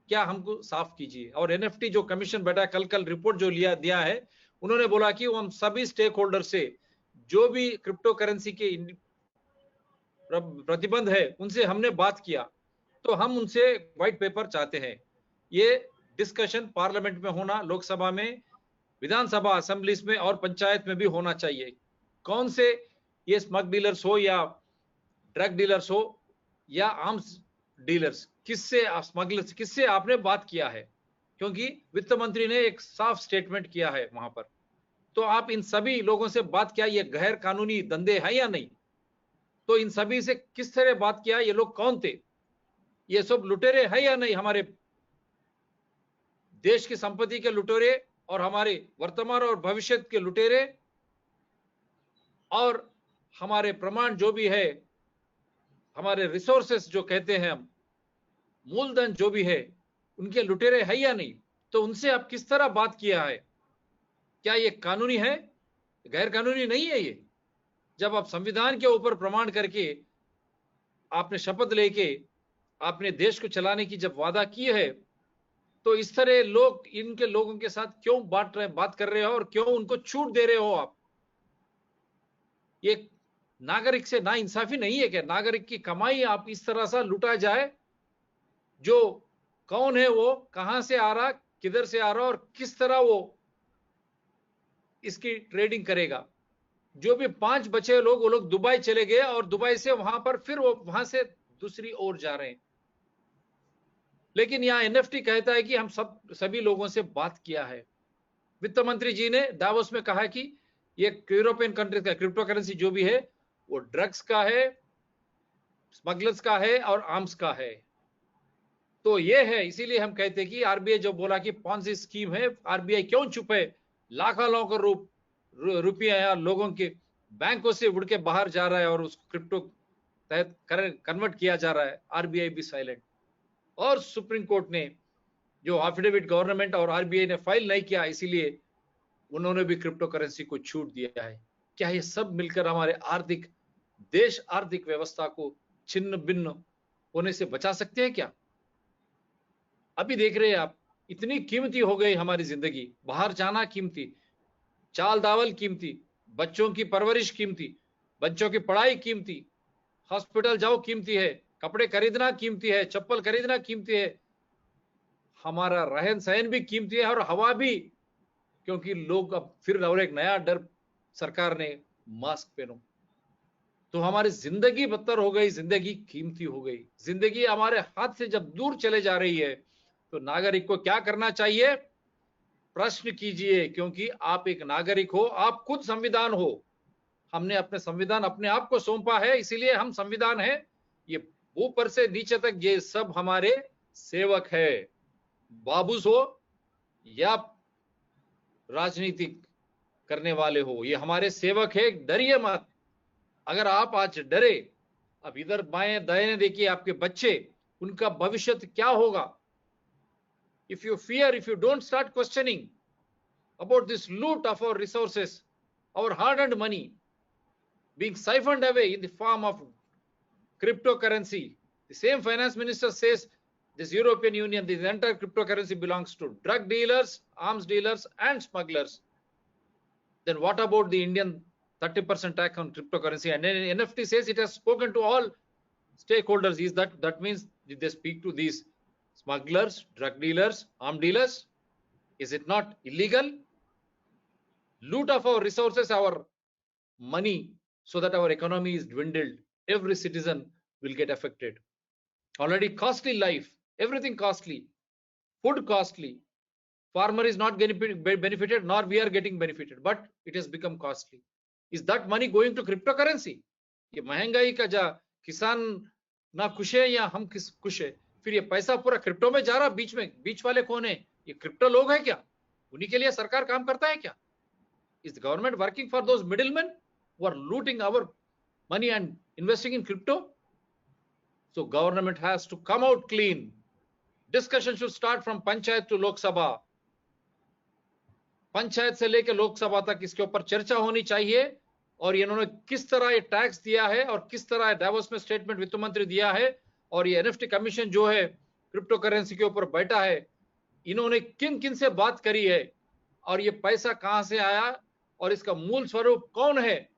क्या हमको साफ कीजिए। और एनएफटी जो कमीशन बैठा कल रिपोर्ट जो दिया है, उन्होंने बोला कि हम सभी स्टेक होल्डर से जो भी क्रिप्टो करेंसी के प्रतिबंध है उनसे हमने बात किया, तो हम उनसे व्हाइट पेपर चाहते हैं। ये डिस्कशन पार्लियामेंट में होना, लोकसभा में, विधानसभा असेंबलीज में और पंचायत में भी होना चाहिए। कौन से ये स्मग डीलर्स हो या ड्रग डीलर्स हो या आर्म्स डीलर्स, किससे स्मगलर्स, किससे आपने बात किया है? क्योंकि वित्त मंत्री ने एक साफ स्टेटमेंट किया है वहां पर। तो आप इन सभी लोगों से बात किया, ये गैर कानूनी धंधे हैं या नहीं? तो इन सभी से किस तरह बात किया? ये लोग कौन थे? ये सब लुटेरे है या नहीं, हमारे देश की संपत्ति के लुटेरे और हमारे वर्तमान और भविष्य के लुटेरे, और हमारे प्रमाण जो भी है, हमारे रिसोर्सेस जो कहते हैं हम, मूलधन जो भी है, उनके लुटेरे है या नहीं। तो उनसे आप किस तरह बात किया है? क्या ये कानूनी है? गैर कानूनी नहीं है ये। जब आप संविधान के ऊपर प्रमाण करके आपने शपथ लेके आपने देश को चलाने की जब वादा की है, तो इस तरह लोग इनके लोगों के साथ क्यों बात कर रहे हो और क्यों उनको छूट दे रहे हो आप? ये नागरिक से ना इंसाफी नहीं है क्या? नागरिक की कमाई आप इस तरह से लुटा जाए, जो कौन है वो, कहां से आ रहा, किधर से आ रहा और किस तरह वो इसकी ट्रेडिंग करेगा। जो भी 5 बचे लोग, वो लोग दुबई चले गए और दुबई से वहां पर फिर वो वहां से दूसरी ओर जा रहे हैं। लेकिन यहां एनएफटी कहता है कि हम सभी लोगों से बात किया है। वित्त मंत्री जी ने दावोस में कहा कि ये यूरोपियन कंट्रीज का क्रिप्टो करेंसी जो भी है वो ड्रग्स का है, स्मगलर्स का है और आर्म्स का है। तो ये है, इसीलिए हम कहते हैं कि आरबीआई जो बोला कि पॉन्जी स्कीम है, आरबीआई क्यों चुप है? लाखों रुपया या लोगों के बैंकों से उड़ के बाहर जा रहा है और उसको क्रिप्टो तहत कन्वर्ट किया जा रहा है। आरबीआई भी साइलेंट। और सुप्रीम कोर्ट ने जो एफिडेविट गवर्नमेंट और आरबीआई ने फाइल नहीं किया, इसीलिए उन्होंने भी क्रिप्टो करेंसी को छूट दिया है। क्या ये सब मिलकर हमारे आर्थिक व्यवस्था को छिन्न भिन्न होने से बचा सकते हैं क्या? अभी देख रहे हैं आप, इतनी कीमती हो गई हमारी जिंदगी। बाहर जाना कीमती, चाल दावल कीमती, बच्चों की परवरिश कीमती, बच्चों की पढ़ाई कीमती, हॉस्पिटल जाओ कीमती है, कपड़े खरीदना कीमती है, चप्पल खरीदना कीमती है, हमारा रहन सहन भी कीमती है और हवा भी। क्योंकि लोग अब फिर और एक नया डर सरकार ने, मास्क पहनो। तो हमारी जिंदगी बदतर हो गई, जिंदगी कीमती हो गई। जिंदगी हमारे हाथ से जब दूर चले जा रही है, तो नागरिक को क्या करना चाहिए? प्रश्न कीजिए, क्योंकि आप एक नागरिक हो, आप खुद संविधान हो। हमने अपने संविधान अपने आप को सौंपा है, इसीलिए हम संविधान है। ये ऊपर से नीचे तक ये सब हमारे सेवक है। बाबूस हो या राजनीतिक करने वाले हो, ये हमारे सेवक है। डरिए मत। अगर आप आज डरे, अब इधर बाएं दाएं देखिए आपके बच्चे, उनका भविष्य क्या होगा? If you fear, if you don't start questioning about this loot of our resources, our hard-earned money being siphoned away in the form of cryptocurrency, the same finance minister says this European Union, this entire cryptocurrency belongs to drug dealers, arms dealers, and smugglers. Then what about the Indian 30% tax on cryptocurrency? And then NFT says it has spoken to all stakeholders. That means did they speak to these smugglers, drug dealers, arm dealers? Is it not illegal? Loot of our resources, our money, so that our economy is dwindled. Every citizen will get affected. Already costly life, everything costly, food costly. Farmer is not getting benefited, nor we are getting benefited, but it has become costly. Is that money going to cryptocurrency? ये महंगाई का जा किसान ना खुश है या हम खुश है? फिर ये पैसा पूरा क्रिप्टो में जा रहा, बीच वाले कौन है? ये क्रिप्टो लोग है क्या? उन्हीं के लिए सरकार काम करता है क्या? Is the government working for those middlemen who are looting our money and investing in crypto? So government has to come out clean. Discussion should start from panchayat to लोक सभा। पंचायत से लेकर लोकसभा तक इसके ऊपर चर्चा होनी चाहिए। और इन्होंने किस तरह ये टैक्स दिया है और किस तरह डावोस में स्टेटमेंट वित्त मंत्री दिया है, और ये एनएफटी कमीशन जो है क्रिप्टो करेंसी के ऊपर बैठा है, इन्होंने किन किन से बात करी है और ये पैसा कहां से आया और इसका मूल स्वरूप कौन है,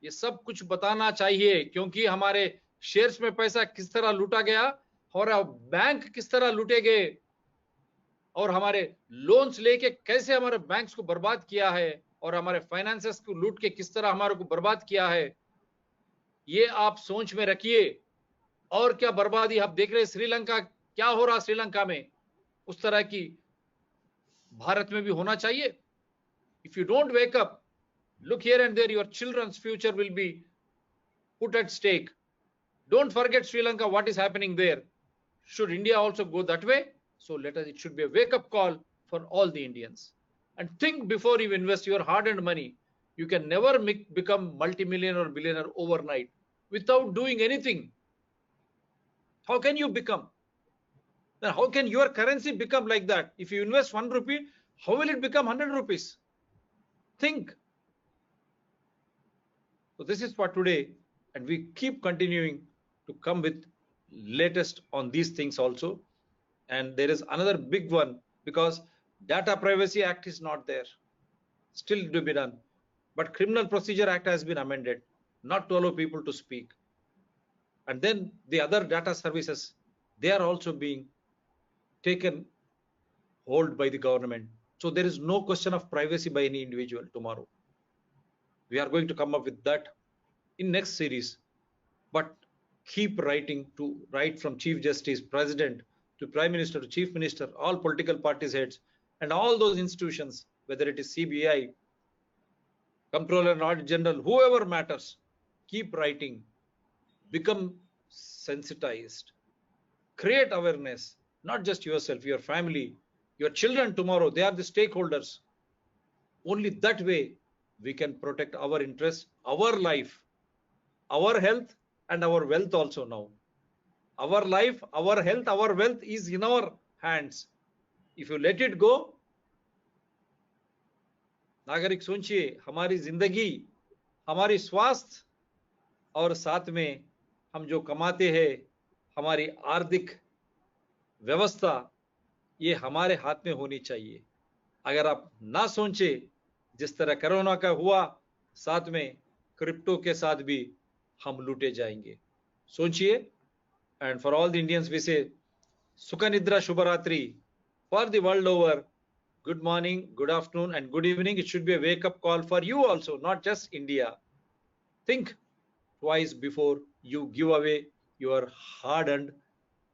ये सब कुछ बताना चाहिए। क्योंकि हमारे शेयर्स में पैसा किस तरह लूटा गया और बैंक किस तरह लूटे गए और हमारे लोन्स लेके कैसे हमारे बैंक्स को बर्बाद किया है और हमारे फाइनेंसेस को लूट के किस तरह हमारे को बर्बाद किया है, ये आप सोच में रखिए। और क्या बर्बादी आप देख रहे हैं श्रीलंका, क्या हो रहा श्रीलंका में, उस तरह की भारत में भी होना चाहिए। If you don't wake up, look here and there, your children's future will be put at stake. Don't forget Sri Lanka, what is happening there. should India also go that way? So it should be a wake-up call for all the Indians. And think before you invest your hard-earned money. You can never become multi-millionaire or billionaire overnight without doing anything. How can you become? Then how can your currency become like that? If you invest 1 rupee, how will it become 100 rupees? Think. So this is for today, and we keep continuing to come with latest on these things also. And there is another big one, because Data Privacy Act is not there, still to be done. But Criminal Procedure Act has been amended, not to allow people to speak. And then the other data services, they are also being taken hold by the government. So there is no question of privacy by any individual tomorrow. We are going to come up with that in next series. But keep writing to right from Chief Justice, President, to Prime Minister, to Chief Minister, all political parties heads, and all those institutions, whether it is CBI, Comptroller and Auditor General, whoever matters, keep writing, become sensitized, create awareness, not just yourself, your family, your children tomorrow, they are the stakeholders. Only that way we can protect our interests, our life, our health, and our wealth also now. Our life, our health, our wealth is in our hands. If you let it go, नागरिक सोचिए, हमारी जिंदगी, हमारी स्वास्थ्य, और साथ में हम जो कमाते हैं, हमारी आर्थिक व्यवस्था, ये हमारे हाथ में होनी चाहिए. अगर आप ना सोचे, जिस तरह कोरोना का हुआ, साथ में क्रिप्टो के साथ भी हम लूटे जाएंगे. सोचिए. And for all the Indians, we say Sukha Nidra Shubharatri. For the world over, good morning, good afternoon, and good evening. It should be a wake-up call for you also, not just India. Think twice before you give away your hard-earned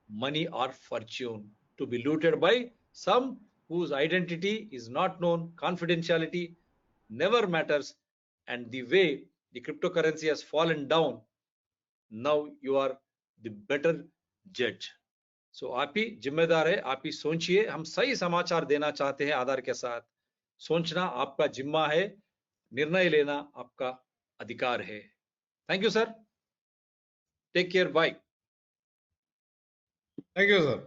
money or fortune to be looted by some whose identity is not known, confidentiality never matters, and the way the cryptocurrency has fallen down, now you are the better judge. So आप ही जिम्मेदार है, आप ही सोचिए. हम सही समाचार देना चाहते हैं आधार के साथ. सोचना आपका जिम्मा है, निर्णय लेना आपका अधिकार है. Thank you, sir. Take care. Bye. Thank you, sir.